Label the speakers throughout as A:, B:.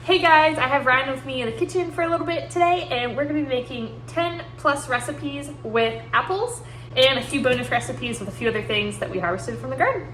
A: Hey guys, I have Ryan with me in the kitchen for a little bit today, and we're going to be making 10 plus recipes with apples and a few bonus recipes with a few other things that we harvested from the garden.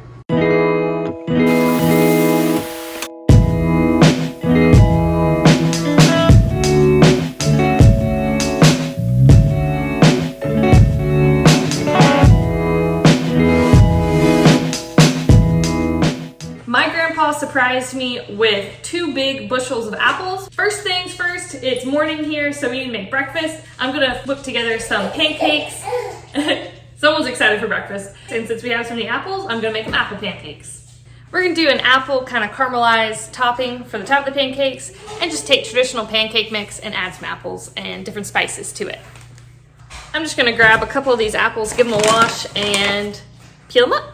A: My grandpa surprised me with 2 big bushels of apples. First things first, it's morning here, so we need to make breakfast. I'm gonna whip together some pancakes. Someone's excited for breakfast. And since we have so many apples, I'm gonna make them apple pancakes. We're gonna do an apple kind of caramelized topping for the top of the pancakes and just take traditional pancake mix and add some apples and different spices to it. I'm just gonna grab a couple of these apples, give them a wash, and peel them up.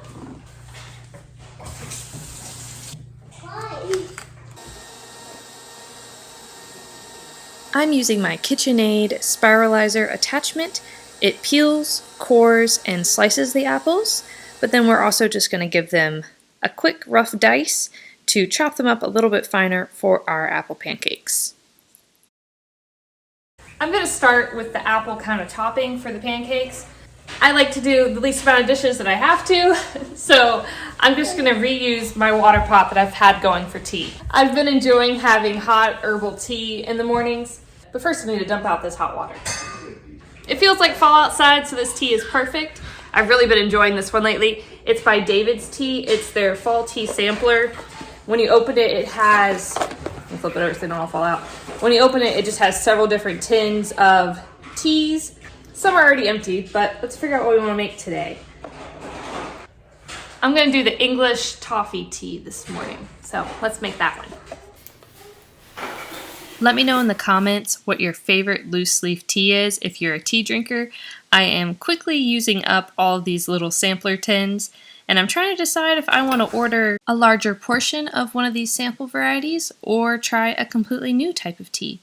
B: I'm using my KitchenAid spiralizer attachment. It peels, cores, and slices the apples, but then we're also just going to give them a quick rough dice to chop them up a little bit finer for our apple pancakes.
A: I'm going to start with the apple kind of topping for the pancakes. I like to do the least amount of dishes that I have to, so I'm just going to reuse my water pot that I've had going for tea. I've been enjoying having hot herbal tea in the mornings, but first I need to dump out this hot water. It feels like fall outside, so this tea is perfect. I've really been enjoying this one lately. It's by David's Tea. It's their fall tea sampler. When you open it, it has, let me flip it over so they don't all fall out. When you open it, it just has several different tins of teas. Some are already empty, but let's figure out what we want to make today. I'm going to do the English toffee tea this morning, so let's make that one.
B: Let me know in the comments what your favorite loose leaf tea is if you're a tea drinker. I am quickly using up all of these little sampler tins, and I'm trying to decide if I want to order a larger portion of one of these sample varieties or try a completely new type of tea.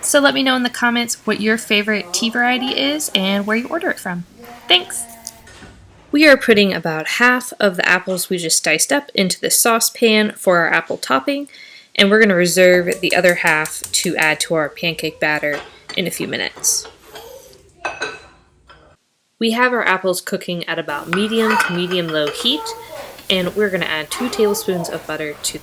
B: So let me know in the comments what your favorite tea variety is and where you order it from. Thanks! We are putting about half of the apples we just diced up into the saucepan for our apple topping, and we're going to reserve the other half to add to our pancake batter in a few minutes. We have our apples cooking at about medium to medium-low heat, and we're going to add 2 tablespoons of butter to.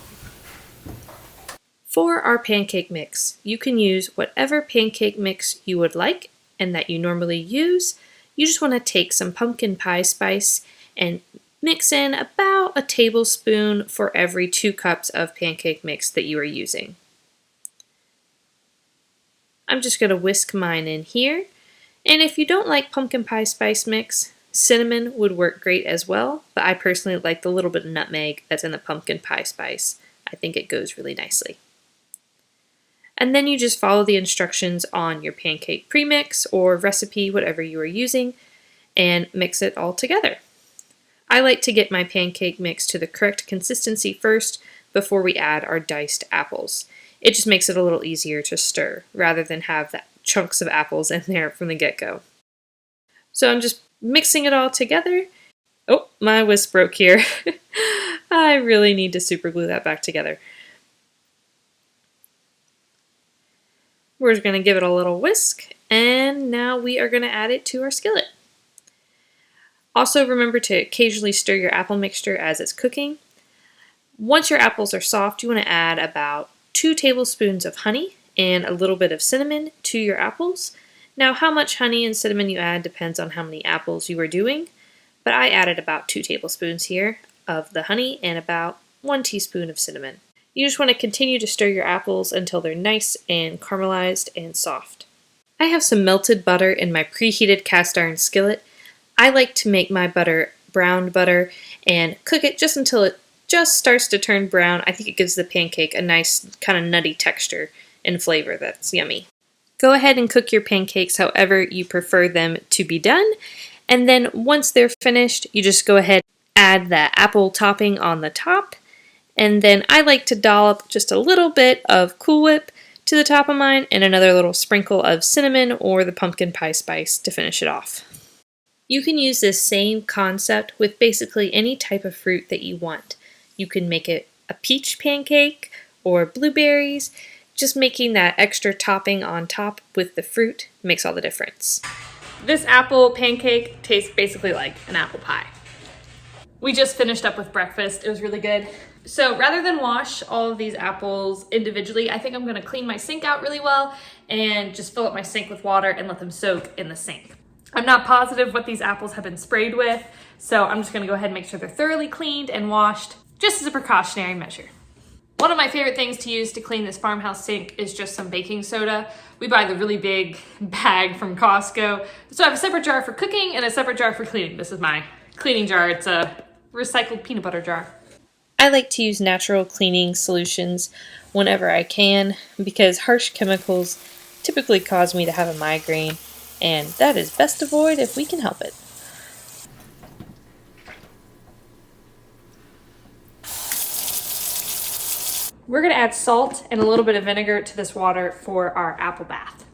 B: For our pancake mix, you can use whatever pancake mix you would like and that you normally use. You just want to take some pumpkin pie spice and mix in about a tablespoon for every 2 cups of pancake mix that you are using. I'm just going to whisk mine in here, and if you don't like pumpkin pie spice mix, cinnamon would work great as well, but I personally like the little bit of nutmeg that's in the pumpkin pie spice. I think it goes really nicely. And then you just follow the instructions on your pancake premix or recipe, whatever you are using, and mix it all together. I like to get my pancake mix to the correct consistency first before we add our diced apples. It just makes it a little easier to stir rather than have that chunks of apples in there from the get-go. So I'm just mixing it all together. Oh, my whisk broke here. I really need to super glue that back together. We're just going to give it a little whisk, and now we are going to add it to our skillet. Also remember to occasionally stir your apple mixture as it's cooking. Once your apples are soft, you want to add about 2 tablespoons of honey and a little bit of cinnamon to your apples. Now how much honey and cinnamon you add depends on how many apples you are doing, but I added about 2 tablespoons here of the honey and about 1 teaspoon of cinnamon. You just want to continue to stir your apples until they're nice and caramelized and soft. I have some melted butter in my preheated cast iron skillet. I like to make my butter browned butter and cook it just until it just starts to turn brown. I think it gives the pancake a nice kind of nutty texture and flavor that's yummy. Go ahead and cook your pancakes however you prefer them to be done, and then once they're finished, you just go ahead and add the apple topping on the top. And then I like to dollop just a little bit of Cool Whip to the top of mine and another little sprinkle of cinnamon or the pumpkin pie spice to finish it off. You can use this same concept with basically any type of fruit that you want. You can make it a peach pancake or blueberries. Just making that extra topping on top with the fruit makes all the difference.
A: This apple pancake tastes basically like an apple pie. We just finished up with breakfast. It was really good. So rather than wash all of these apples individually, I think I'm gonna clean my sink out really well and just fill up my sink with water and let them soak in the sink. I'm not positive what these apples have been sprayed with, so I'm just gonna go ahead and make sure they're thoroughly cleaned and washed, just as a precautionary measure. One of my favorite things to use to clean this farmhouse sink is just some baking soda. We buy the really big bag from Costco. So I have a separate jar for cooking and a separate jar for cleaning. This is my cleaning jar. It's a recycled peanut butter jar.
B: I like to use natural cleaning solutions whenever I can because harsh chemicals typically cause me to have a migraine, and that is best avoided if we can help it.
A: We're gonna add salt and a little bit of vinegar to this water for our apple bath.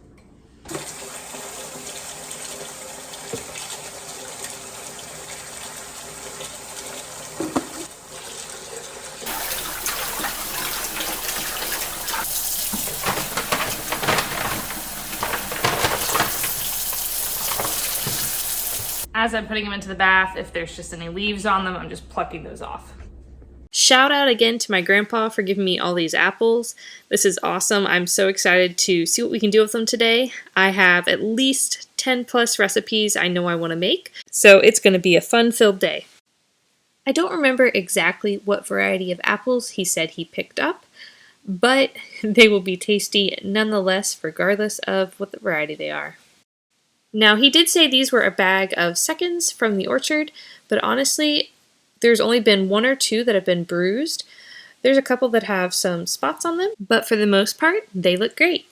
A: As I'm putting them into the bath, if there's just any leaves on them, I'm just plucking those off.
B: Shout out again to my grandpa for giving me all these apples. This is awesome. I'm so excited to see what we can do with them today. I have at least 10 plus recipes I know I want to make, so it's going to be a fun-filled day. I don't remember exactly what variety of apples he said he picked up, but they will be tasty nonetheless, regardless of what the variety they are. Now, he did say these were a bag of seconds from the orchard, but honestly, there's only been one or two that have been bruised. There's a couple that have some spots on them, but for the most part, they look great.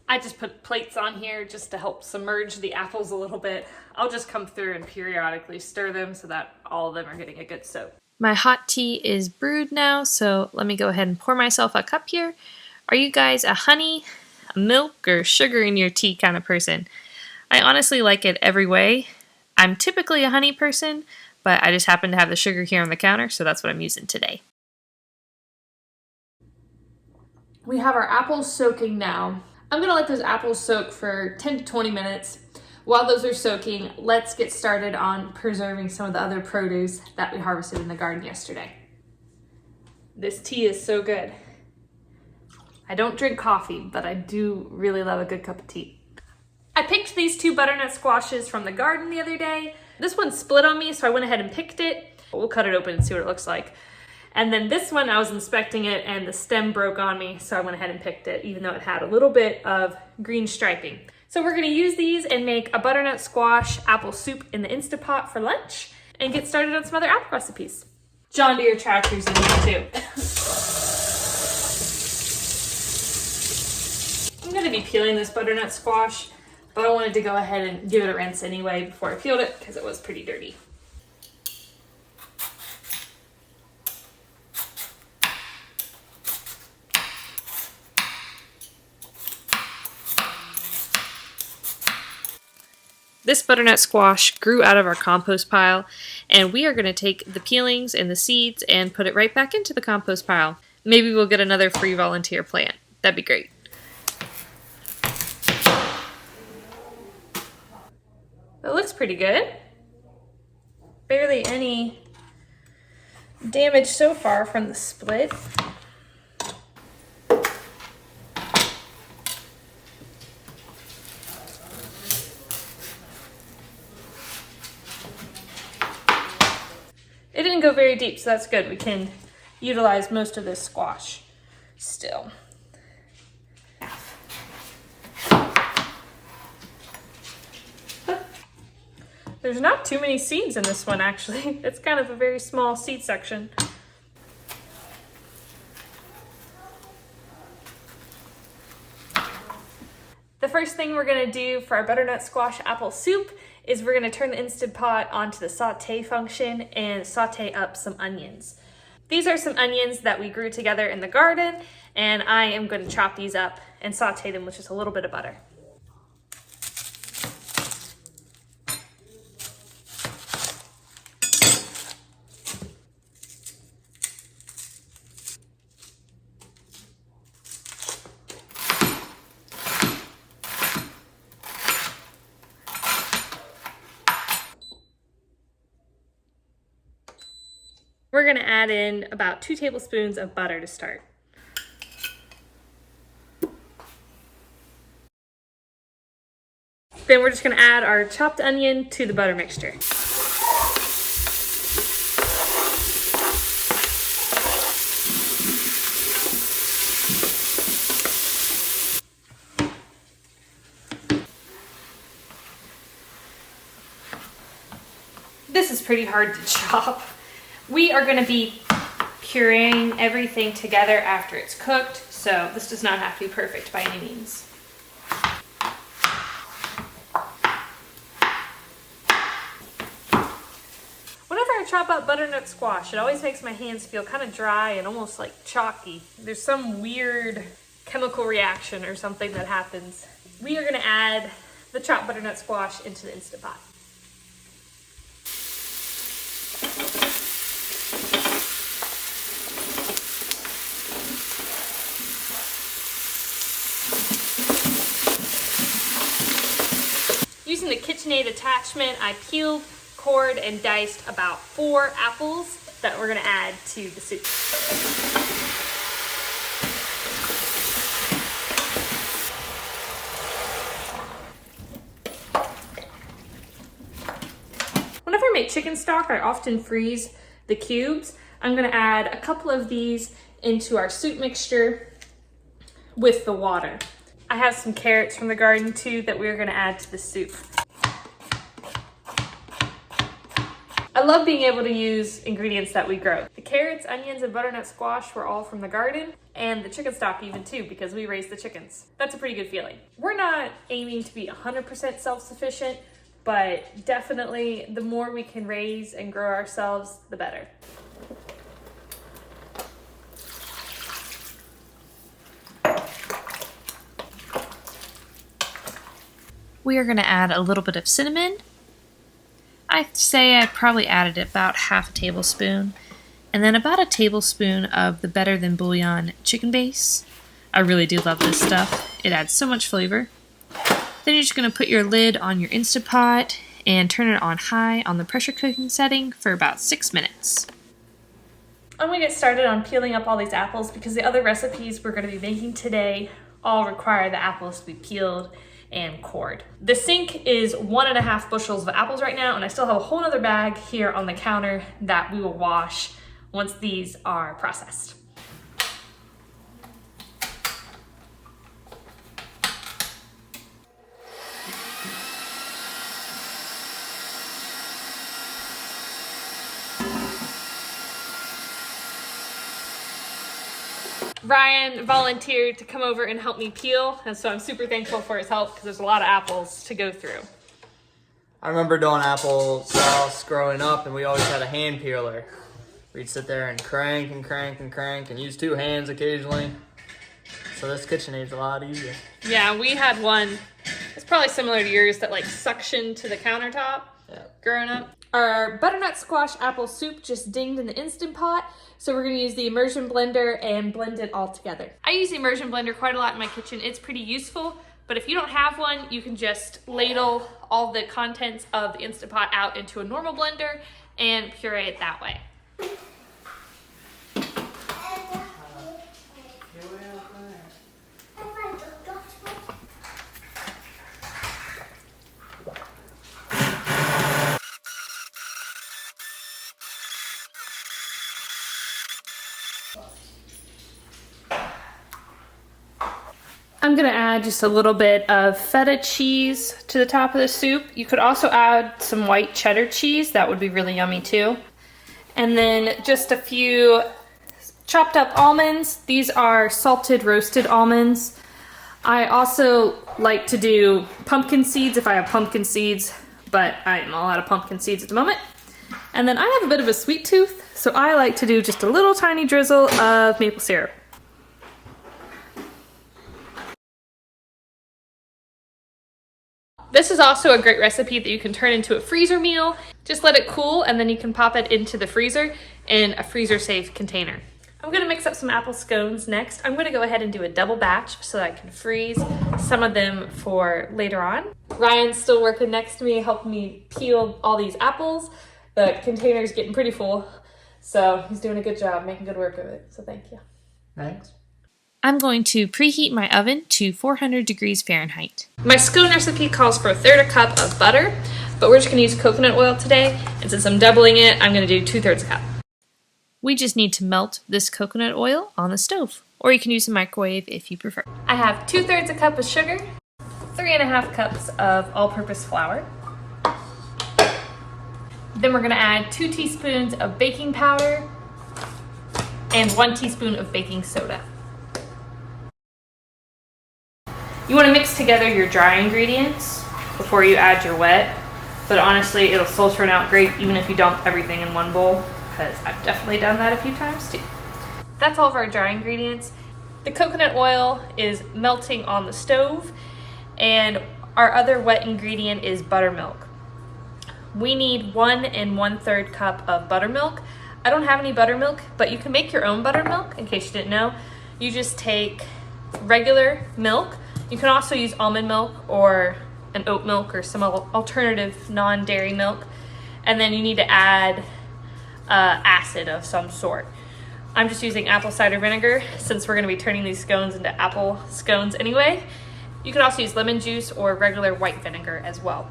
A: I just put plates on here just to help submerge the apples a little bit. I'll just come through and periodically stir them so that all of them are getting a good soak.
B: My hot tea is brewed now, so let me go ahead and pour myself a cup here. Are you guys a honey, milk, or sugar in your tea kind of person? I honestly like it every way. I'm typically a honey person, but I just happen to have the sugar here on the counter, so that's what I'm using today.
A: We have our apples soaking now. I'm gonna let those apples soak for 10 to 20 minutes. While those are soaking, let's get started on preserving some of the other produce that we harvested in the garden yesterday. This tea is so good. I don't drink coffee, but I do really love a good cup of tea. I picked these 2 butternut squashes from the garden the other day. This one split on me, so I went ahead and picked it. We'll cut it open and see what it looks like. And then this one, I was inspecting it and the stem broke on me, so I went ahead and picked it, even though it had a little bit of green striping. So we're gonna use these and make a butternut squash apple soup in the Instant Pot for lunch and get started on some other apple recipes. John Deere tractors in here too. I'm gonna be peeling this butternut squash, but I wanted to go ahead and give it a rinse anyway before I peeled it because it was pretty dirty.
B: This butternut squash grew out of our compost pile, and we are going to take the peelings and the seeds and put it right back into the compost pile. Maybe we'll get another free volunteer plant. That'd be great.
A: It looks pretty good. Barely any damage so far from the split. It didn't go very deep, so that's good. We can utilize most of this squash still. There's not too many seeds in this one, actually. It's kind of a very small seed section. The first thing we're gonna do for our butternut squash apple soup is we're gonna turn the Instant Pot onto the saute function and saute up some onions. These are some onions that we grew together in the garden, And I am going to chop these up and saute them with just a little bit of butter. We're going to add in about 2 tablespoons of butter to start. Then we're just going to add our chopped onion to the butter mixture. This is pretty hard to chop. We are going to be pureeing everything together after it's cooked, so this does not have to be perfect by any means. Whenever I chop up butternut squash, it always makes my hands feel kind of dry and almost like chalky. There's some weird chemical reaction or something that happens. We are going to add the chopped butternut squash into the Instant Pot. Using the KitchenAid attachment, I peeled, cored, and diced about 4 apples that we're going to add to the soup. Whenever I make chicken stock, I often freeze the cubes. I'm going to add a couple of these into our soup mixture with the water. I have some carrots from the garden too that we're going to add to the soup. I love being able to use ingredients that we grow. The carrots, onions, and butternut squash were all from the garden, and the chicken stock even too, because we raised the chickens. That's a pretty good feeling. We're not aiming to be 100% self-sufficient, but definitely the more we can raise and grow ourselves, the better.
B: We are going to add a little bit of cinnamon. I'd say I probably added about half a tablespoon. And then about a tablespoon of the Better Than Bouillon chicken base. I really do love this stuff. It adds so much flavor. Then you're just going to put your lid on your Instant Pot and turn it on high on the pressure cooking setting for about 6 minutes.
A: I'm going to get started on peeling up all these apples because the other recipes we're going to be making today all require the apples to be peeled and cored. The sink is 1.5 bushels of apples right now, and I still have a whole other bag here on the counter that we will wash once these are processed. Ryan volunteered to come over and help me peel, and so I'm super thankful for his help because there's a lot of apples to go through.
C: I remember doing applesauce growing up, and we always had a hand peeler. We'd sit there and crank and crank and crank and use 2 hands occasionally. So this KitchenAid's a lot easier.
A: Yeah, we had one, it's probably similar to yours, that like suctioned to the countertop growing up. Our butternut squash apple soup just dinged in the Instant Pot, so we're going to use the immersion blender and blend it all together. I use the immersion blender quite a lot in my kitchen. It's pretty useful, but if you don't have one, you can just ladle all the contents of the Instant Pot out into a normal blender and puree it that way. I'm gonna add just a little bit of feta cheese to the top of the soup. You could also add some white cheddar cheese. That would be really yummy too. And then just a few chopped up almonds. These are salted roasted almonds. I also like to do pumpkin seeds if I have pumpkin seeds, but I am all out of pumpkin seeds at the moment. And then I have a bit of a sweet tooth, so I like to do just a little tiny drizzle of maple syrup. This is also a great recipe that you can turn into a freezer meal. Just let it cool and then you can pop it into the freezer in a freezer safe container. I'm gonna mix up some apple scones next. I'm gonna go ahead and do a double batch so that I can freeze some of them for later on. Ryan's still working next to me, helping me peel all these apples. The container's getting pretty full, so he's doing a good job, making good work of it, so thank you.
C: Thanks.
B: I'm going to preheat my oven to 400 degrees Fahrenheit.
A: My scone recipe calls for 1/3 cup of butter, but we're just gonna use coconut oil today, and since I'm doubling it, I'm gonna do 2/3 cup.
B: We just need to melt this coconut oil on the stove, or you can use a microwave if you prefer.
A: I have 2/3 cup of sugar, 3.5 cups of all-purpose flour. Then we're gonna add 2 teaspoons of baking powder and 1 teaspoon of baking soda. You wanna mix together your dry ingredients before you add your wet, but honestly, it'll still turn out great even if you dump everything in one bowl, because I've definitely done that a few times too. That's all of our dry ingredients. The coconut oil is melting on the stove, and our other wet ingredient is buttermilk. We need 1 1/3 cup of buttermilk. I don't have any buttermilk, but you can make your own buttermilk, in case you didn't know. You just take regular milk. You can also use almond milk or an oat milk or some alternative non-dairy milk. And then you need to add acid of some sort. I'm just using apple cider vinegar since we're gonna be turning these scones into apple scones anyway. You can also use lemon juice or regular white vinegar as well.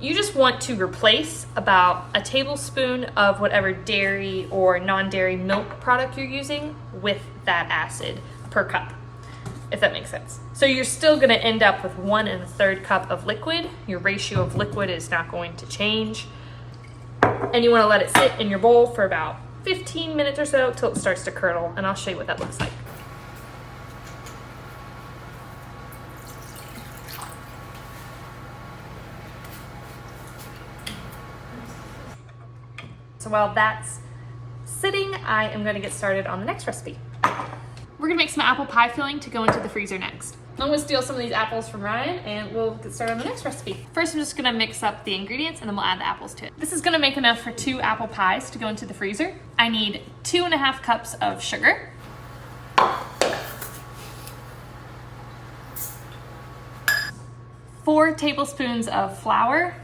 A: You just want to replace about a tablespoon of whatever dairy or non-dairy milk product you're using with that acid per cup, if that makes sense. So you're still gonna end up with 1 1/3 cup of liquid. Your ratio of liquid is not going to change. And you wanna let it sit in your bowl for about 15 minutes or so till it starts to curdle, and I'll show you what that looks like. So while that's sitting, I am gonna get started on the next recipe. We're gonna make some apple pie filling to go into the freezer next. I'm gonna steal some of these apples from Ryan and we'll get started on the next recipe. First, I'm just gonna mix up the ingredients and then we'll add the apples to it. This is gonna make enough for 2 apple pies to go into the freezer. I need 2.5 cups of sugar. 4 tablespoons of flour.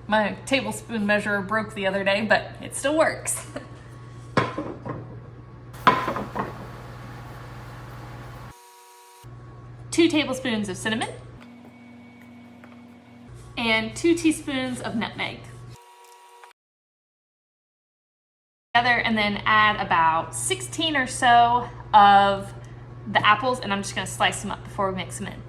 A: My tablespoon measure broke the other day, but it still works. 2 tablespoons of cinnamon, and 2 teaspoons of nutmeg. Together, and then add about 16 or so of the apples, and I'm just gonna slice them up before we mix them in.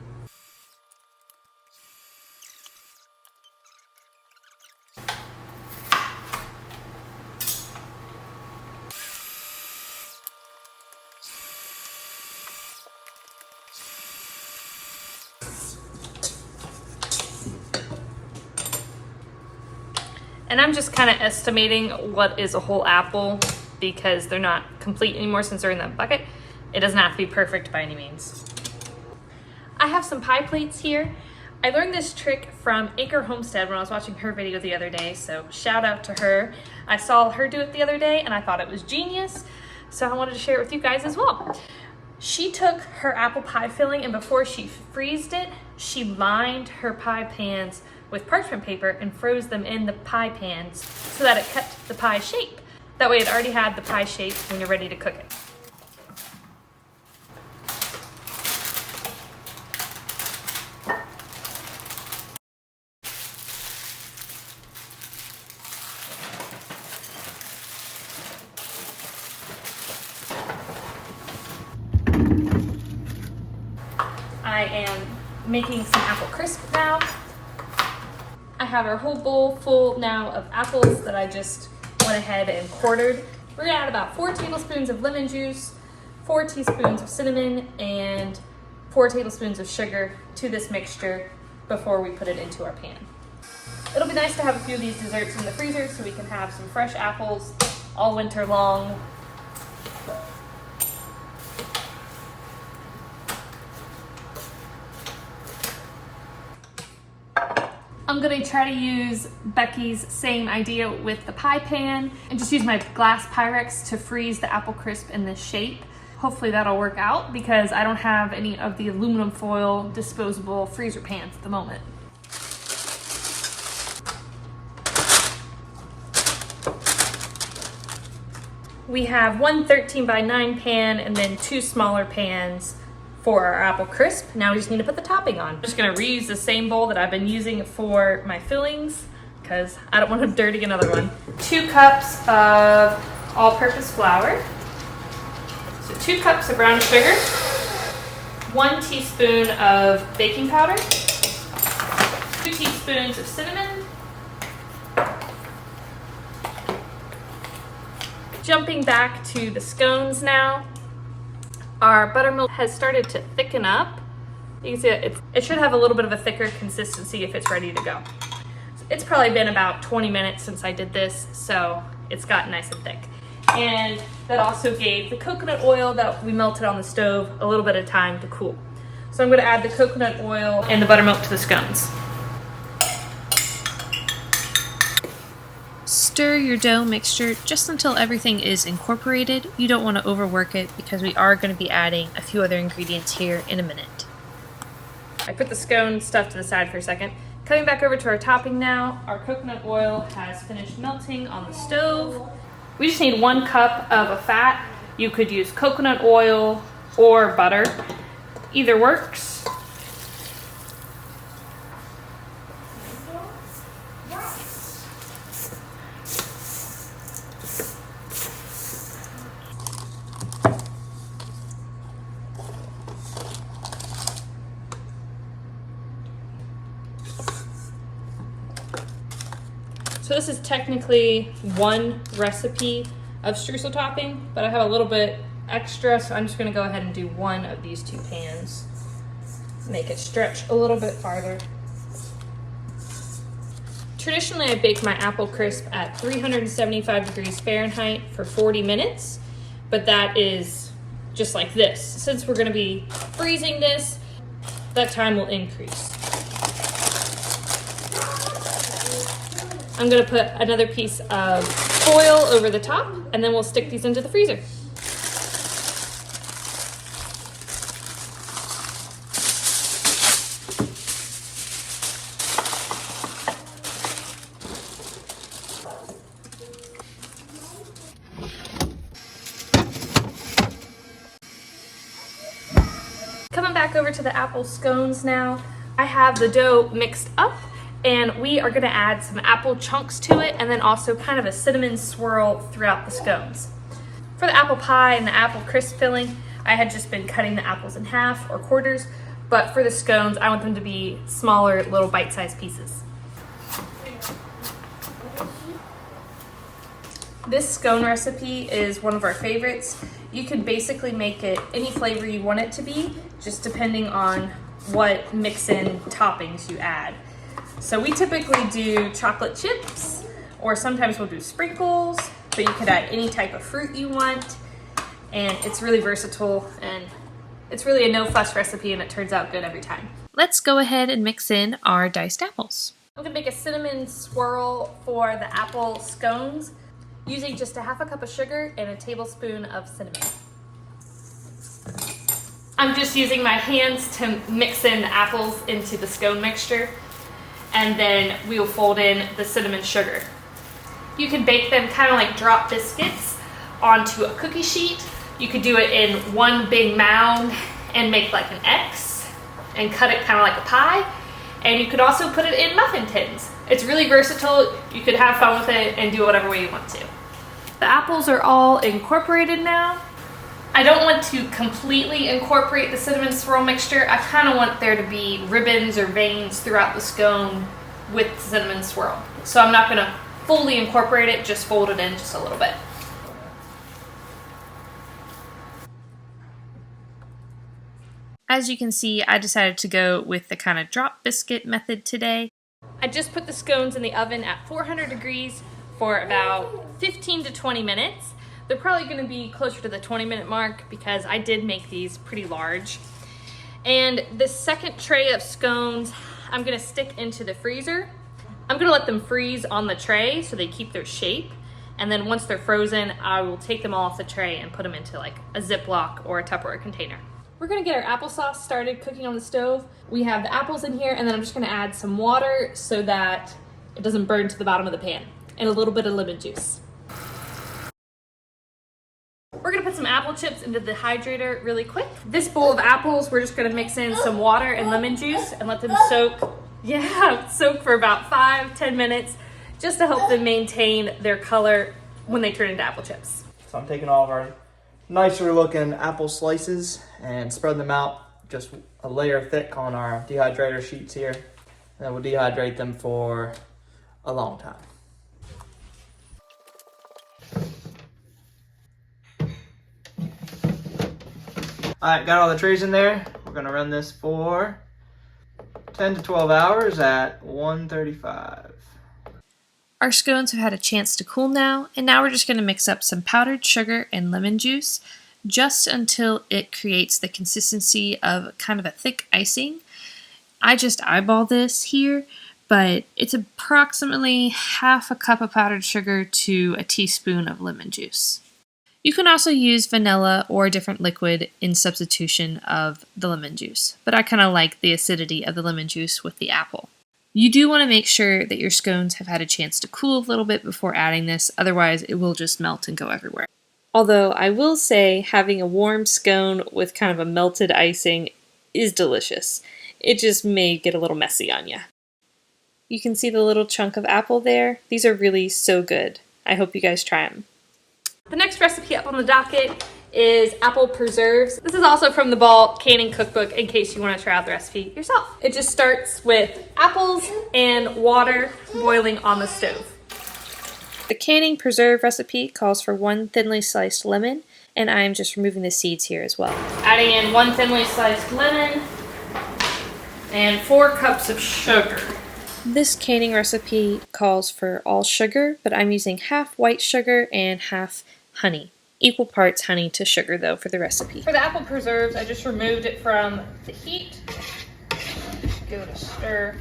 A: And I'm just kind of estimating what is a whole apple because they're not complete anymore since they're in that bucket. It doesn't have to be perfect by any means. I have some pie plates here. I learned this trick from Homestead when I was watching her video the other day, so shout out to her. I saw her do it the other day and I thought it was genius, so I wanted to share it with you guys as well. She took her apple pie filling and before she freezed it, she lined her pie pans with parchment paper and froze them in the pie pans so that it kept the pie shape. That way it already had the pie shape when you're ready to cook it. I am making some apple crisp now. I have our whole bowl full now of apples that I just went ahead and quartered. We're gonna add about 4 tablespoons of lemon juice, 4 teaspoons of cinnamon, and 4 tablespoons of sugar to this mixture before we put it into our pan. It'll be nice to have a few of these desserts in the freezer so we can have some fresh apples all winter long. I'm gonna try to use Becky's same idea with the pie pan and just use my glass Pyrex to freeze the apple crisp in this shape. Hopefully that'll work out because I don't have any of the aluminum foil disposable freezer pans at the moment. We have one 13x9 pan and then two smaller pans for our apple crisp. Now we just need to put the topping on. I'm just gonna reuse the same bowl that I've been using for my fillings because I don't want to dirty another one. 2 cups of all-purpose flour. So 2 cups of brown sugar. 1 teaspoon of baking powder. 2 teaspoons of cinnamon. Jumping back to the scones now. Our buttermilk has started to thicken up. You can see it should have a little bit of a thicker consistency if it's ready to go. It's probably been about 20 minutes since I did this, so it's gotten nice and thick. And that also gave the coconut oil that we melted on the stove a little bit of time to cool. So I'm gonna add the coconut oil and the buttermilk to the scones.
B: Stir your dough mixture just until everything is incorporated. You don't want to overwork it because we are going to be adding a few other ingredients here in a minute.
A: I put the scone stuff to the side for a second. Coming back over to our topping now, our coconut oil has finished melting on the stove. We just need 1 cup of a fat. You could use coconut oil or butter. Either works. So this is technically 1 recipe of streusel topping, but I have a little bit extra, so I'm just gonna go ahead and do 1 of these 2 pans. Make it stretch a little bit farther. Traditionally, I bake my apple crisp at 375 degrees Fahrenheit for 40 minutes, but that is just like this. Since we're gonna be freezing this, that time will increase. I'm gonna put another piece of foil over the top and then we'll stick these into the freezer. Coming back over to the apple scones now, I have the dough mixed up and we are gonna add some apple chunks to it and then also kind of a cinnamon swirl throughout the scones. For the apple pie and the apple crisp filling, I had just been cutting the apples in half or quarters, but for the scones, I want them to be smaller, little bite-sized pieces. This scone recipe is one of our favorites. You can basically make it any flavor you want it to be, just depending on what mix-in toppings you add. So we typically do chocolate chips, or sometimes we'll do sprinkles, but you could add any type of fruit you want, and it's really versatile, and it's really a no-fuss recipe, and it turns out good every time.
B: Let's go ahead and mix in our diced apples.
A: I'm gonna make a cinnamon swirl for the apple scones, using just a 1/2 cup of sugar and a tablespoon of cinnamon. I'm just using my hands to mix in the apples into the scone mixture, and then we will fold in the cinnamon sugar. You can bake them kind of like drop biscuits onto a cookie sheet. You could do it in one big mound and make like an X and cut it kind of like a pie. And you could also put it in muffin tins. It's really versatile. You could have fun with it and do it whatever way you want to. The apples are all incorporated now. I don't want to completely incorporate the cinnamon swirl mixture. I kind of want there to be ribbons or veins throughout the scone with the cinnamon swirl. So I'm not gonna fully incorporate it, just fold it in just a little bit.
B: As you can see, I decided to go with the kind of drop biscuit method today.
A: I just put the scones in the oven at 400 degrees for about 15 to 20 minutes. They're probably gonna be closer to the 20-minute mark because I did make these pretty large. And this second tray of scones, I'm gonna stick into the freezer I'm gonna let them freeze on the tray so they keep their shape. And then once they're frozen, I will take them all off the tray and put them into like a Ziploc or a Tupperware container. We're gonna get our applesauce started cooking on the stove. We have the apples in here, and then I'm just gonna add some water so that it doesn't burn to the bottom of the pan, and a little bit of lemon juice. We're gonna put some apple chips into the dehydrator really quick. This bowl of apples, we're just gonna mix in some water and lemon juice and let them soak. Yeah, soak for about 5-10 minutes, just to help them maintain their color when they turn into apple chips.
C: So I'm taking all of our nicer looking apple slices and spreading them out just a layer thick on our dehydrator sheets here. And then we'll dehydrate them for a long time. Alright, got all the trays in there. We're gonna run this for 10 to 12 hours at 135.
B: Our scones have had a chance to cool now, and now we're just going to mix up some powdered sugar and lemon juice just until it creates the consistency of kind of a thick icing. I just eyeball this here, but it's approximately half a cup of powdered sugar to a teaspoon of lemon juice. You can also use vanilla or a different liquid in substitution of the lemon juice, but I kind of like the acidity of the lemon juice with the apple. You do want to make sure that your scones have had a chance to cool a little bit before adding this, otherwise it will just melt and go everywhere. Although I will say having a warm scone with kind of a melted icing is delicious. It just may get a little messy on you. You can see the little chunk of apple there. These are really so good. I hope you guys try them.
A: The next recipe up on the docket is apple preserves. This is also from the Ball Canning Cookbook in case you want to try out the recipe yourself. It just starts with apples and water boiling on the stove.
B: The canning preserve recipe calls for 1 thinly sliced lemon, and I am just removing the seeds here as well.
A: Adding in 1 thinly sliced lemon and 4 cups of sugar.
B: This canning recipe calls for all sugar, but I'm using half white sugar and half honey. Equal parts honey to sugar though for the recipe.
A: For the apple preserves, I just removed it from the heat. Give it a stir.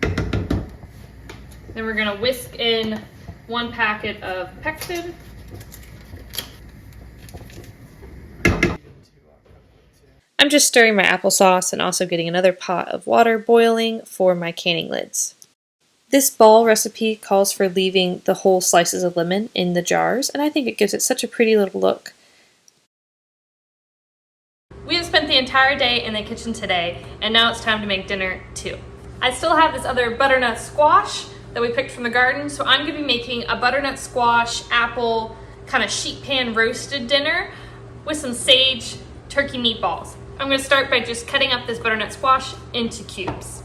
A: Then we're gonna whisk in 1 packet of pectin.
B: I'm just stirring my applesauce and also getting another pot of water boiling for my canning lids. This ball recipe calls for leaving the whole slices of lemon in the jars, and I think it gives it such a pretty little look.
A: We have spent the entire day in the kitchen today, and now it's time to make dinner too. I still have this other butternut squash that we picked from the garden, so I'm gonna be making a butternut squash, apple, kind of sheet pan roasted dinner with some sage turkey meatballs. I'm gonna start by just cutting up this butternut squash into cubes.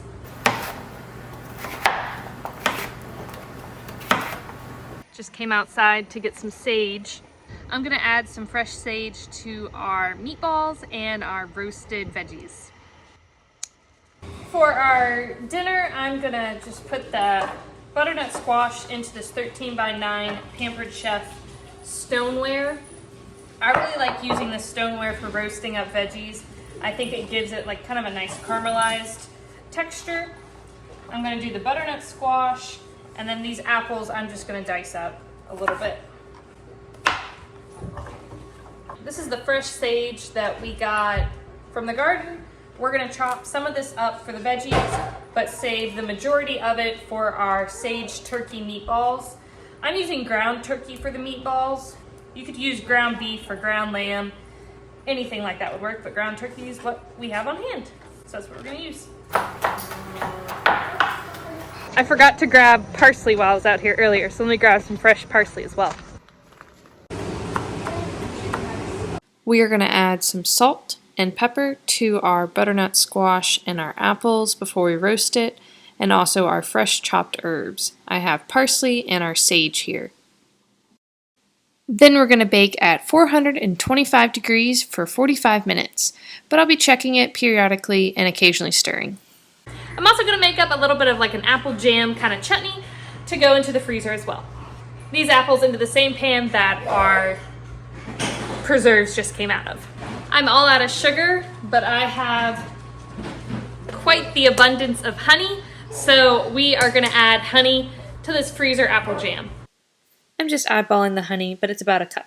A: Just came outside to get some sage. I'm gonna add some fresh sage to our meatballs and our roasted veggies. For our dinner, I'm gonna just put the butternut squash into this 13x9 Pampered Chef stoneware. I really like using this stoneware for roasting up veggies. I think it gives it like kind of a nice caramelized texture. I'm gonna do the butternut squash, and then these apples I'm just gonna dice up a little bit. This is the fresh sage that we got from the garden. We're gonna chop some of this up for the veggies, but save the majority of it for our sage turkey meatballs. I'm using ground turkey for the meatballs. You could use ground beef or ground lamb. Anything like that would work, but ground turkey is what we have on hand. So that's what we're gonna use. I forgot to grab parsley while I was out here earlier, so let me grab some fresh parsley as well.
B: We are going to add some salt and pepper to our butternut squash and our apples before we roast it, and also our fresh chopped herbs. I have parsley and our sage here. Then we're going to bake at 425 degrees for 45 minutes, but I'll be checking it periodically and occasionally stirring.
A: I'm also going to make up a little bit of like an apple jam kind of chutney to go into the freezer as well. These apples into the same pan that our preserves just came out of. I'm all out of sugar, but I have quite the abundance of honey, So we are gonna add honey to this freezer apple jam.
B: I'm just eyeballing the honey, but it's about a cup.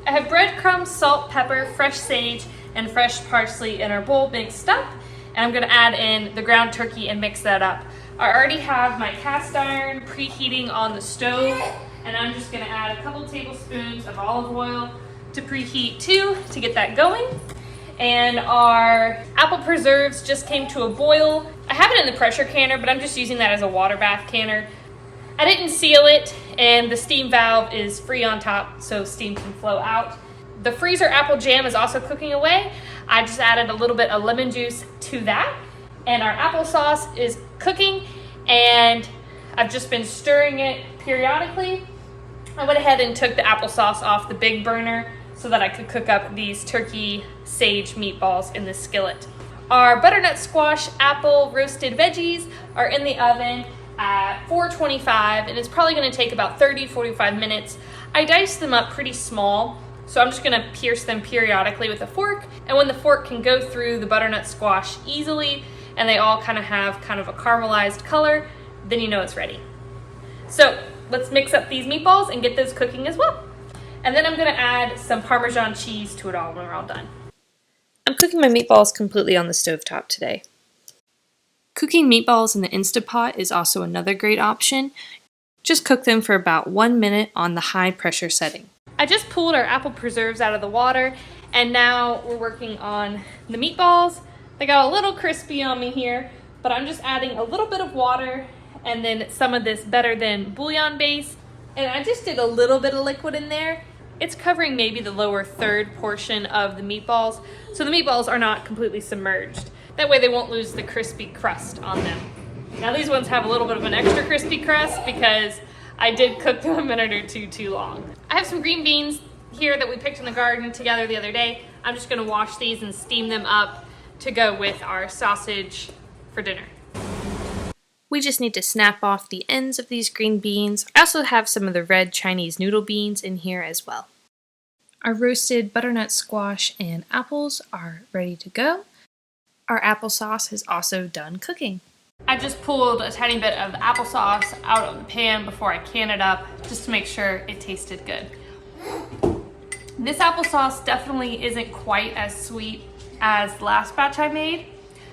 A: I have breadcrumbs, salt, pepper, fresh sage, and fresh parsley in our bowl mixed up. And I'm gonna add in the ground turkey and mix that up. I already have my cast iron preheating on the stove, and I'm just gonna add a couple tablespoons of olive oil to preheat too, to get that going. And our apple preserves just came to a boil. I have it in the pressure canner, but I'm just using that as a water bath canner. I didn't seal it, and the steam valve is free on top, so steam can flow out. The freezer apple jam is also cooking away. I just added a little bit of lemon juice to that, and our applesauce is cooking, and I've just been stirring it periodically. I went ahead and took the applesauce off the big burner so that I could cook up these turkey sage meatballs in the skillet. Our butternut squash apple roasted veggies are in the oven at 425, and it's probably going to take about 30-45 minutes. I diced them up pretty small, so I'm just going to pierce them periodically with a fork, and when the fork can go through the butternut squash easily and they all kind of have kind of a caramelized color, then you know it's ready. So let's mix up these meatballs and get those cooking as well. And then I'm going to add some Parmesan cheese to it all when we're all done.
B: I'm cooking my meatballs completely on the stovetop today. Cooking meatballs in the Instapot is also another great option. Just cook them for about 1 minute on the high pressure setting.
A: I just pulled our apple preserves out of the water, and now we're working on the meatballs. They got a little crispy on me here, but I'm just adding a little bit of water and then some of this Better Than bouillon base. And I just did a little bit of liquid in there. It's covering maybe the lower third portion of the meatballs, so the meatballs are not completely submerged. That way they won't lose the crispy crust on them. Now these ones have a little bit of an extra crispy crust because I did cook them a minute or two too long. I have some green beans here that we picked in the garden together the other day. I'm just gonna wash these and steam them up to go with our sausage for dinner.
B: We just need to snap off the ends of these green beans. I also have some of the red Chinese noodle beans in here as well. Our roasted butternut squash and apples are ready to go. Our applesauce is also done cooking.
A: I just pulled a tiny bit of the applesauce out of the pan before I can it up, just to make sure it tasted good. This applesauce definitely isn't quite as sweet as the last batch I made.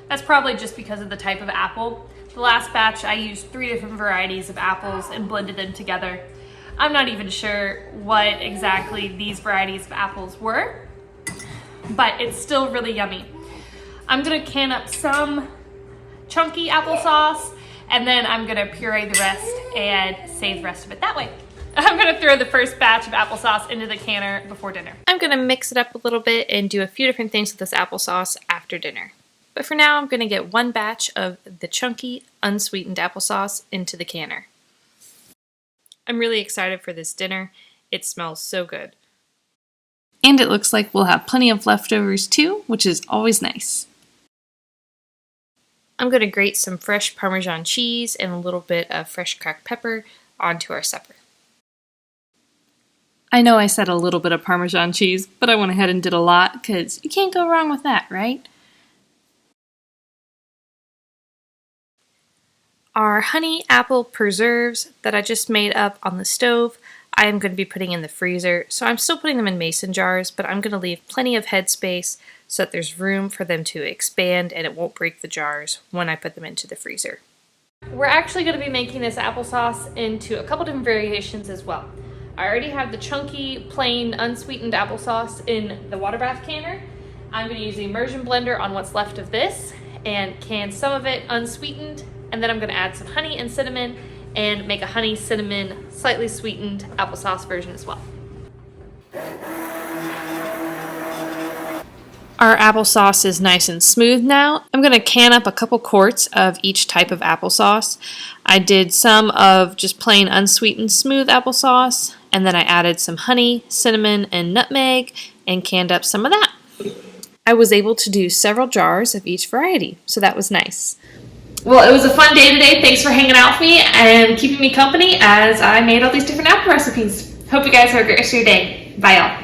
A: That's probably just because of the type of apple. The last batch I used 3 different varieties of apples and blended them together. I'm not even sure what exactly these varieties of apples were, but it's still really yummy. I'm gonna can up some chunky applesauce, and then I'm gonna puree the rest and save the rest of it that way. I'm gonna throw the first batch of applesauce into the canner before dinner.
B: I'm gonna mix it up a little bit and do a few different things with this applesauce after dinner. But for now, I'm gonna get 1 batch of the chunky, unsweetened applesauce into the canner. I'm really excited for this dinner. It smells so good. And it looks like we'll have plenty of leftovers too, which is always nice. I'm going to grate some fresh Parmesan cheese and a little bit of fresh cracked pepper onto our supper. I know I said a little bit of Parmesan cheese, but I went ahead and did a lot because you can't go wrong with that, right? Our honey apple preserves that I just made up on the stove, I am going to be putting in the freezer. So I'm still putting them in mason jars, but I'm going to leave plenty of headspace so that there's room for them to expand and it won't break the jars when I put them into the freezer.
A: We're actually going to be making this applesauce into a couple different variations as well. I already have the chunky, plain, unsweetened applesauce in the water bath canner. I'm going to use the immersion blender on what's left of this and can some of it unsweetened, and then I'm going to add some honey and cinnamon and make a honey cinnamon slightly sweetened applesauce version as well.
B: Our applesauce is nice and smooth now. I'm going to can up a couple quarts of each type of applesauce. I did some of just plain unsweetened smooth applesauce, and then I added some honey, cinnamon, and nutmeg, and canned up some of that. I was able to do several jars of each variety, so that was nice.
A: Well, it was a fun day today. Thanks for hanging out with me and keeping me company as I made all these different apple recipes. Hope you guys have a great rest of your day. Bye, y'all.